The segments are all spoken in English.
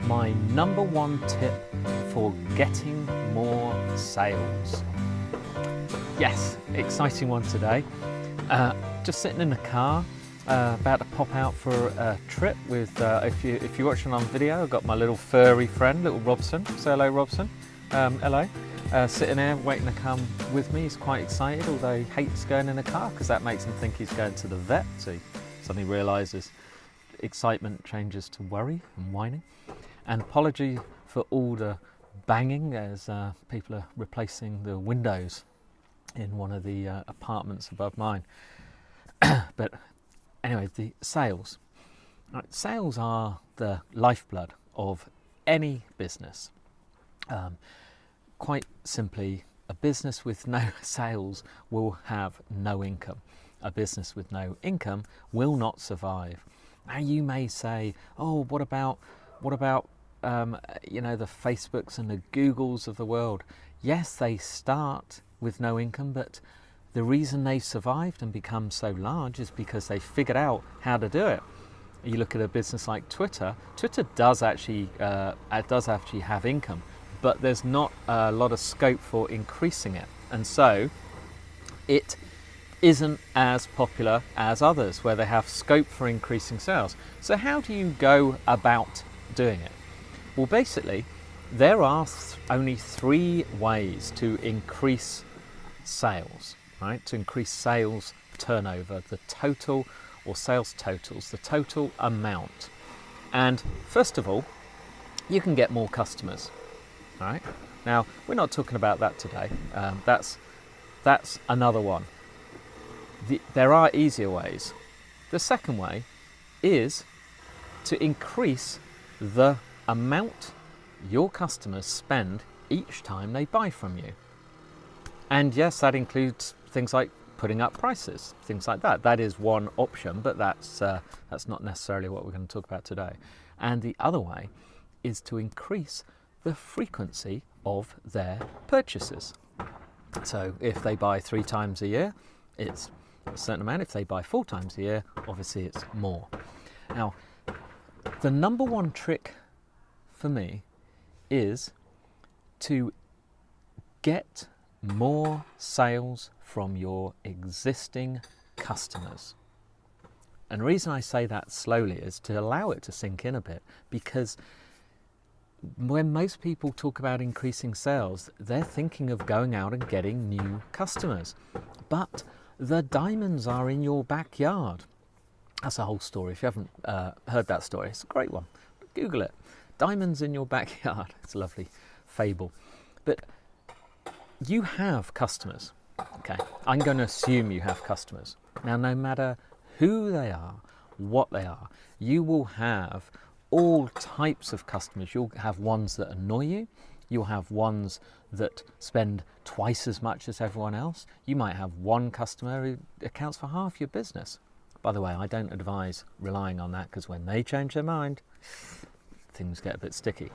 my number one tip for getting more sales. Yes, exciting one today. Just sitting in the car, about to pop out for a trip with, if you're watching on video, I've got my little furry friend, little Robson. Say hello, Robson. Hello. Sitting there waiting to come with me. He's quite excited, although he hates going in a car because that makes him think he's going to the vet. So he suddenly realises excitement changes to worry and whining. And apology for all the banging as people are replacing the windows in one of the apartments above mine. But anyway, the sales. Right, sales are the lifeblood of any business. Quite simply, a business with no sales will have no income. A business with no income will not survive. Now you may say, oh, what about the Facebooks and the Googles of the world? Yes, they start with no income, but the reason they've survived and become so large is because they figured out how to do it. You look at a business like Twitter. Twitter does actually have income, but there's not a lot of scope for increasing it, and so it isn't as popular as others where they have scope for increasing sales. So how do you go about doing it? Well, basically there are only three ways to increase sales, right? To increase sales turnover, the total or sales totals, the total amount. And first of all, you can get more customers. Right? Now, we're not talking about that today. That's another one. There are easier ways. The second way is to increase the amount your customers spend each time they buy from you. And yes, that includes things like putting up prices, things like that. That is one option, but that's not necessarily what we're going to talk about today. And the other way is to increase the frequency of their purchases. So if they buy 3 times a year, it's a certain amount. If they buy 4 times a year, obviously it's more. Now, the number one trick for me is to get more sales from your existing customers. And the reason I say that slowly is to allow it to sink in a bit, because when most people talk about increasing sales, they're thinking of going out and getting new customers. But the diamonds are in your backyard. That's a whole story. If you haven't heard that story, it's a great one. Google it. Diamonds in your backyard. It's a lovely fable. But you have customers. Okay, I'm going to assume you have customers. Now, no matter who they are, what they are, you will have all types of customers. You'll have ones that annoy you. You'll have ones that spend twice as much as everyone else. You might have one customer who accounts for half your business. By the way, I don't advise relying on that, because when they change their mind, things get a bit sticky.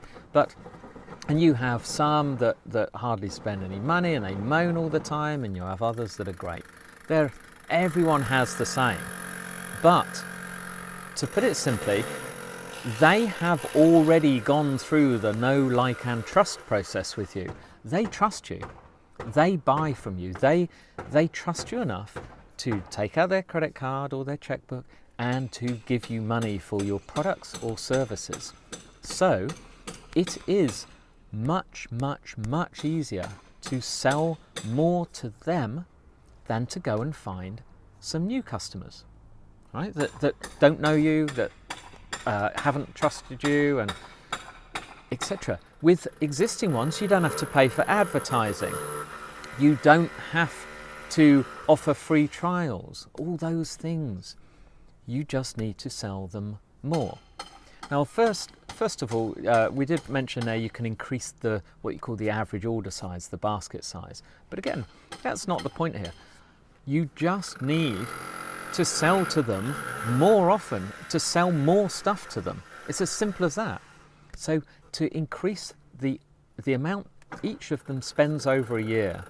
And you have some that hardly spend any money and they moan all the time, and you have others that are great. Everyone has the same. But to put it simply, they have already gone through the know, like and trust process with you. They trust you. They buy from you. They trust you enough to take out their credit card or their checkbook and to give you money for your products or services. So it is much, much, much easier to sell more to them than to go and find some new customers, right? That don't know you, that haven't trusted you, and etc. With existing ones, you don't have to pay for advertising. You don't have to offer free trials, all those things. You just need to sell them more. Now, first of all, we did mention there you can increase what you call the average order size, the basket size. But again, that's not the point here. You just need to sell to them more often, to sell more stuff to them. It's as simple as that. So to increase the amount each of them spends over a year,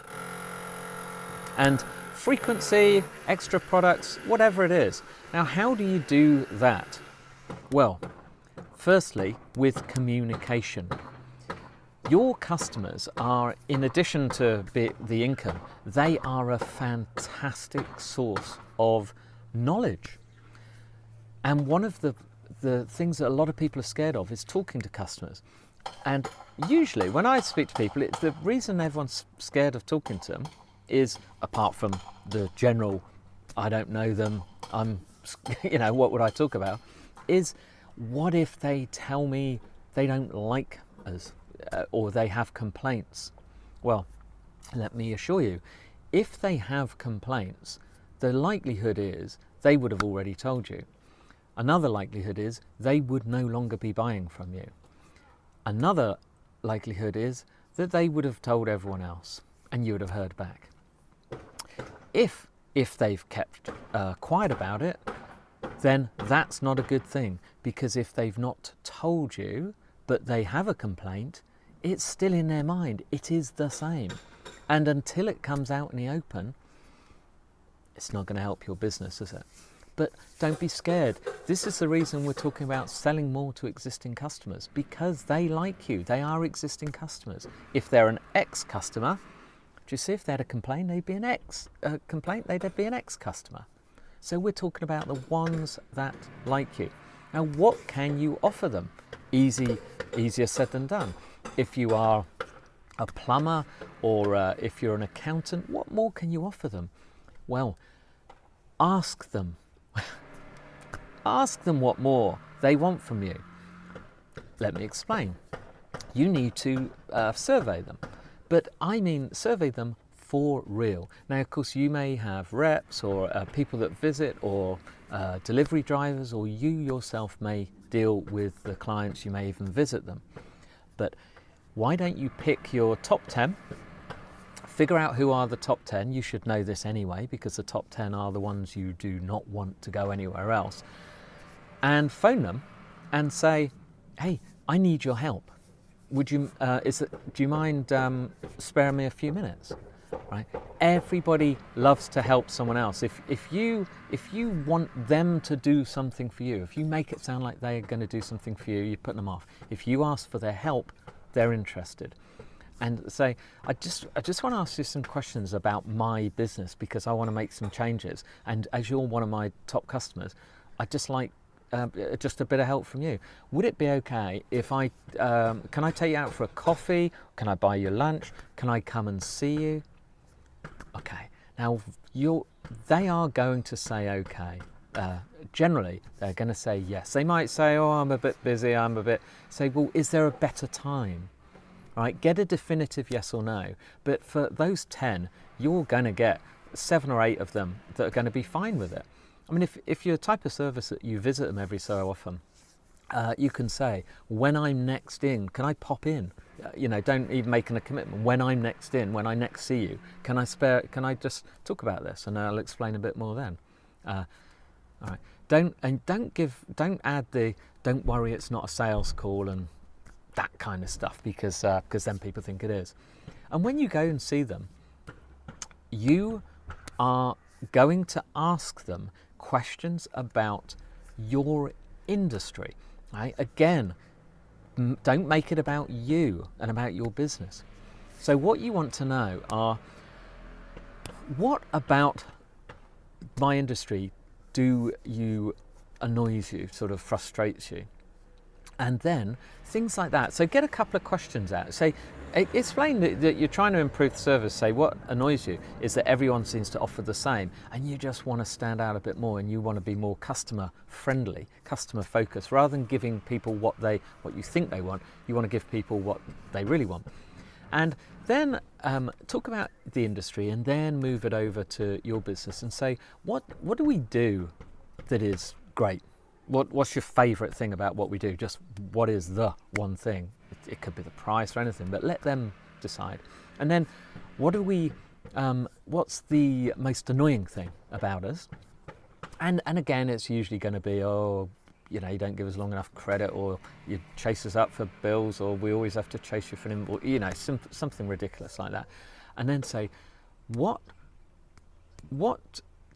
and frequency, extra products, whatever it is. Now, how do you do that? Well, Firstly, with communication. Your customers are, in addition to the income, they are a fantastic source of knowledge. And one of the things that a lot of people are scared of is talking to customers. And usually when I speak to people, it's the reason everyone's scared of talking to them is, apart from the general, I don't know them, what would I talk about, is what if they tell me they don't like us or they have complaints? Well, let me assure you, if they have complaints, the likelihood is they would have already told you. Another likelihood is they would no longer be buying from you. Another likelihood is that they would have told everyone else and you would have heard back. If they've kept quiet about it, then that's not a good thing, because if they've not told you but they have a complaint, it's still in their mind. It is the same. And until it comes out in the open, it's not going to help your business, is it? But don't be scared. This is the reason we're talking about selling more to existing customers, because they like you. They are existing customers. If they're an ex-customer, do you see, if they had a complaint, they'd be an ex-customer. So we're talking about the ones that like you. Now, what can you offer them? Easier said than done. If you are a plumber or if you're an accountant, what more can you offer them? Well, ask them. Ask them what more they want from you. Let me explain. You need to survey them, but I mean survey them for real. Now, of course, you may have reps or people that visit or delivery drivers, or you yourself may deal with the clients, you may even visit them. But why don't you pick your top 10, figure out who are the top 10, you should know this anyway, because the top 10 are the ones you do not want to go anywhere else, and phone them and say, hey, I need your help. Would you, do you mind sparing me a few minutes? Right? Everybody loves to help someone else. If you want them to do something for you, if you make it sound like they're going to do something for you, you put them off. If you ask for their help, they're interested. And say, I just want to ask you some questions about my business, because I want to make some changes. And as you're one of my top customers, I'd just like just a bit of help from you. Would it be okay if can I take you out for a coffee? Can I buy you lunch? Can I come and see you? Okay. Now they are going to say okay. Generally, they're going to say yes. They might say, oh, I'm a bit busy. Say, well, is there a better time? Right, get a definitive yes or no. But for those 10, you're going to get 7 or 8 of them that are going to be fine with it. I mean, if you're a type of service that you visit them every so often, you can say, when I'm next in, can I pop in? Don't even make a commitment. When I'm next in, when I next see you, can I just talk about this, and I'll explain a bit more then. All right. Don't add the don't worry, it's not a sales call and that kind of stuff, because then people think it is. And when you go and see them, you are going to ask them questions about your industry. Right? Again, don't make it about you and about your business. So what you want to know are, what about my industry annoys you, sort of frustrates you? And then things like that. So get a couple of questions out. Say, explain that you're trying to improve the service. Say, what annoys you is that everyone seems to offer the same, and you just want to stand out a bit more, and you want to be more customer friendly, customer focused, rather than giving people what you think they want. You want to give people what they really want. And then talk about the industry, and then move it over to your business and say, what do we do that is great? What's your favourite thing about what we do? Just what is the one thing? It could be the price or anything, but let them decide. And then what's the most annoying thing about us? And again, it's usually going to be, you don't give us long enough credit, or you chase us up for bills, or we always have to chase you for an invoice, something ridiculous like that. And then say, what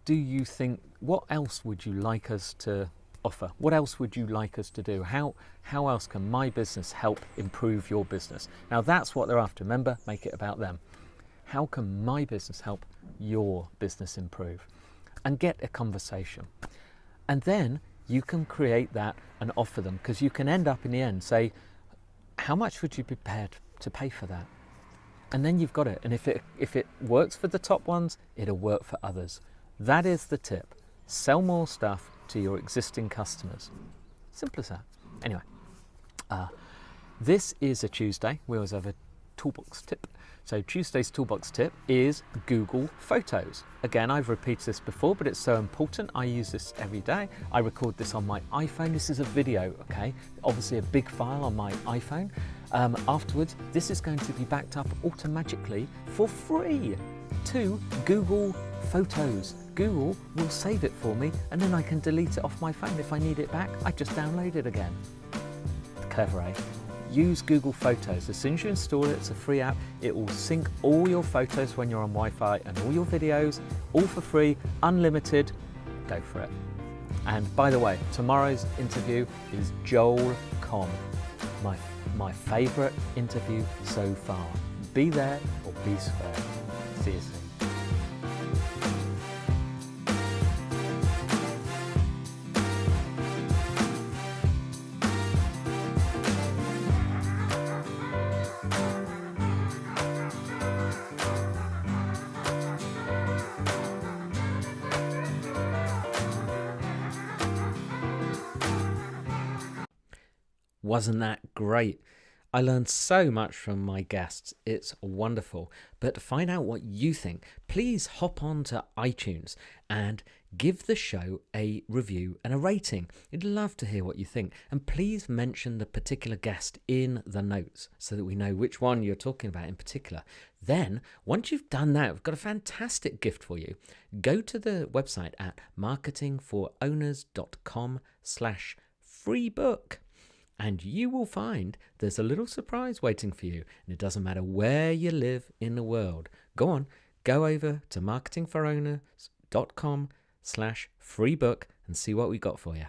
do you think, what else would you like us to offer? What else would you like us to do? How else can my business help improve your business? Now that's what they're after. Remember, make it about them. How can my business help your business improve? And get a conversation. And then you can create that and offer them, because you can end up in the end say, how much would you be prepared to pay for that? And then you've got it. And if it works for the top ones, it'll work for others. That is the tip. Sell more stuff to your existing customers. Simple as that. Anyway, this is a Tuesday. We always have a toolbox tip. So Tuesday's toolbox tip is Google Photos. Again, I've repeated this before, but it's so important. I use this every day. I record this on my iPhone. This is a video, okay? Obviously a big file on my iPhone. Afterwards, this is going to be backed up automatically for free to Google Photos. Google will save it for me, and then I can delete it off my phone. If I need it back, I just download it again. Clever, eh? Use Google Photos. As soon as you install it, it's a free app. It will sync all your photos when you're on Wi-Fi and all your videos, all for free, unlimited. Go for it. And by the way, tomorrow's interview is Joel Comm, my favourite interview so far. Be there or be square. See you soon. Wasn't that great? I learned so much from my guests. It's wonderful. But to find out what you think, please hop on to iTunes and give the show a review and a rating. I'd love to hear what you think. And please mention the particular guest in the notes so that we know which one you're talking about in particular. Then, once you've done that, we've got a fantastic gift for you. Go to the website at marketingforowners.com/freebook. And you will find there's a little surprise waiting for you. And it doesn't matter where you live in the world. Go over to marketingforowners.com/freebook and see what we got for you.